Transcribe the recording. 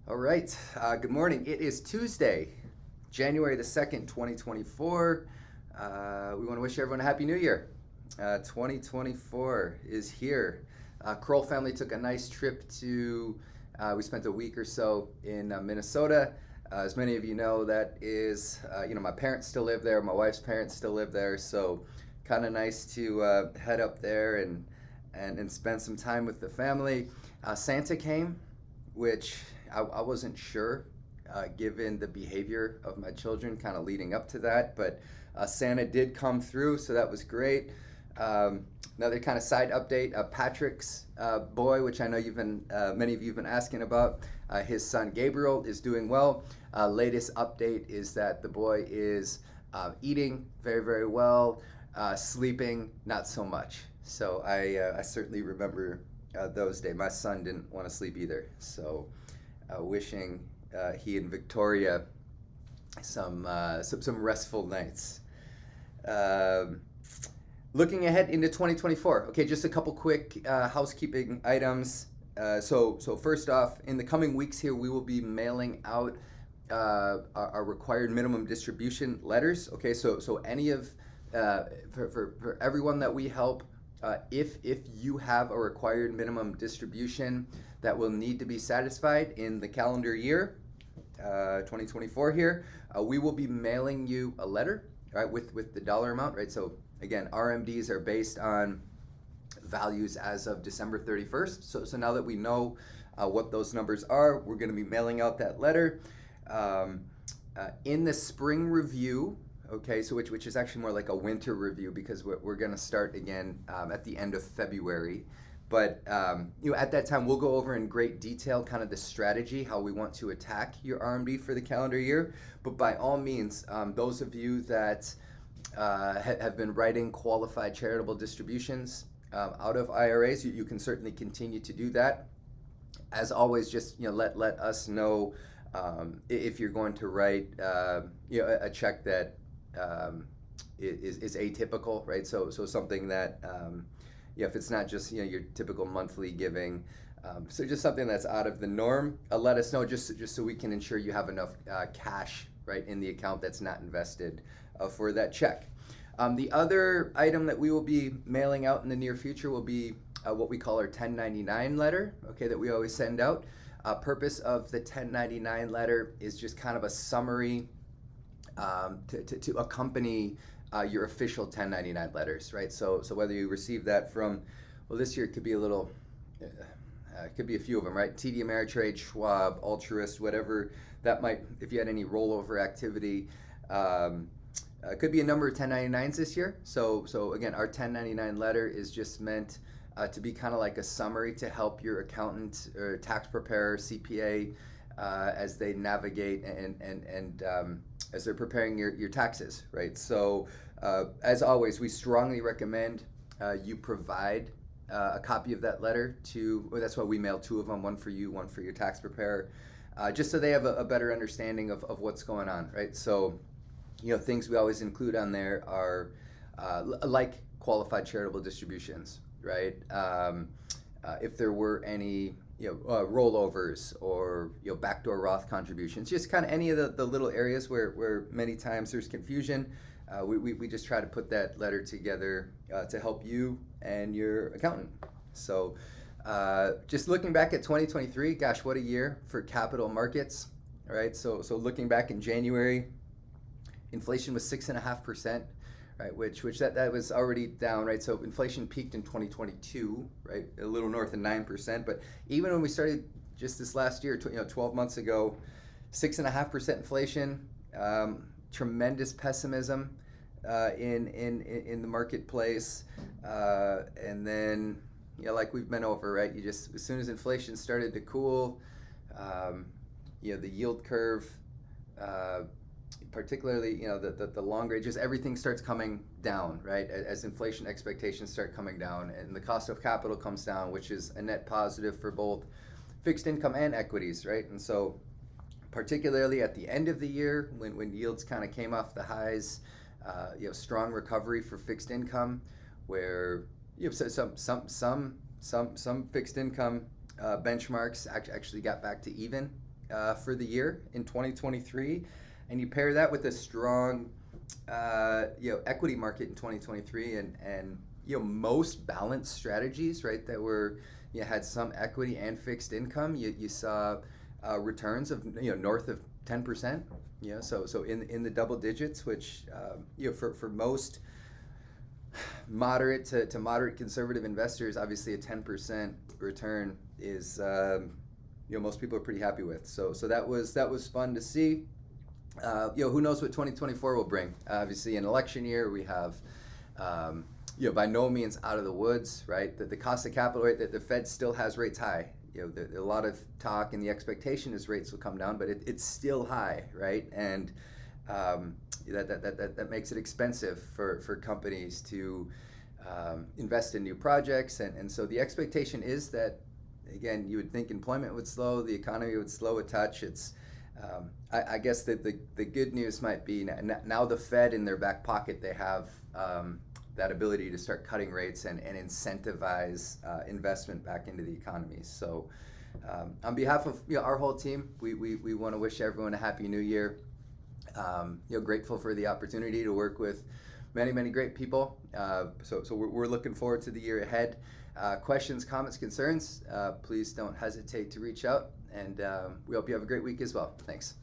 All right. Good morning. It is Tuesday, January the 2nd, 2024. We want to wish everyone a Happy New Year. 2024 is here. Kroll family took a nice trip to, we spent a week or so in Minnesota. As many of you know, that is, my parents still live there. My wife's parents still live there. So kind of nice to head up there and spend some time with the family. Santa came, which I wasn't sure, given the behavior of my children kind of leading up to that, but Santa did come through, so that was great. Another kind of side update, Patrick's boy, which I know many of you have been asking about, his son Gabriel is doing well. Latest update is that the boy is eating very, very well, sleeping not so much. So I certainly remember those days. My son didn't want to sleep either, so wishing he and Victoria some restful nights. Looking ahead into 2024. Okay, just a couple quick housekeeping items. So first off, in the coming weeks here, we will be mailing out our required minimum distribution letters. Okay, so any of for everyone that we help, if you have a required minimum distribution that will need to be satisfied in the calendar year 2024 here, we will be mailing you a letter, right, with the dollar amount, right? So again, RMDs are based on values as of December 31st. So now that we know what those numbers are, we're going to be mailing out that letter. In the spring review, okay, so which is actually more like a winter review, because we're going to start again at the end of February. But at that time, we'll go over in great detail kind of the strategy, how we want to attack your RMD for the calendar year. But by all means, those of you that have been writing qualified charitable distributions out of IRAs, you can certainly continue to do that. As always, just let us know if you're going to write a check that is atypical, right? So something that if it's not just your typical monthly giving, so just something that's out of the norm, let us know just so we can ensure you have enough cash right in the account that's not invested for that check. The other item that we will be mailing out in the near future will be what we call our 1099 letter, okay, that we always send out. Purpose of the 1099 letter is just kind of a summary to accompany your official 1099 letters, right? So whether you receive that from, well, this year it could be it could be a few of them, right? TD Ameritrade, Schwab, Altruist, whatever that might, if you had any rollover activity. It could be a number of 1099s this year. So again, our 1099 letter is just meant to be kind of like a summary to help your accountant or tax preparer, CPA, as they navigate and as they're preparing your taxes, right? So as always, we strongly recommend you provide a copy of that letter that's why we mail two of them, one for you, one for your tax preparer, just so they have a better understanding of what's going on, right? So things we always include on there are like qualified charitable distributions, right? If there were any rollovers or backdoor Roth contributions, just kind of any of the little areas where many times there's confusion, we just try to put that letter together to help you and your accountant. So just looking back at 2023, gosh, what a year for capital markets, right? So looking back in January, inflation was 6.5%, right? Which that was already down, right? So inflation peaked in 2022, right? A little north of 9%. But even when we started just this last year, 12 months ago, 6.5% inflation, tremendous pessimism in the marketplace, and then like we've been over, right? You just, as soon as inflation started to cool, the yield curve. Particularly, the longer, just everything starts coming down, right? As inflation expectations start coming down and the cost of capital comes down, which is a net positive for both fixed income and equities, right? And so particularly at the end of the year when yields kind of came off the highs, strong recovery for fixed income, where some fixed income benchmarks actually got back to even for the year in 2023, and you pair that with a strong equity market in 2023, and most balanced strategies, right, that were had some equity and fixed income. You saw returns of north of 10%. So in the double digits, which for most moderate to moderate conservative investors, obviously a 10% return is most people are pretty happy with. So that was fun to see. Who knows what 2024 will bring? Obviously, an election year. We have by no means out of the woods, right? The cost of capital rate, that the Fed still has rates high. A lot of talk and the expectation is rates will come down, but it's still high, right? And that makes it expensive for companies to invest in new projects, and so the expectation is that, again, you would think employment would slow, the economy would slow a touch. It's I guess that the good news might be now the Fed in their back pocket, they have that ability to start cutting rates and incentivize investment back into the economy. So on behalf of our whole team, we want to wish everyone a happy new year. Grateful for the opportunity to work with many great people. So we're looking forward to the year ahead. Questions, comments, concerns, please don't hesitate to reach out, and we hope you have a great week as well. Thanks.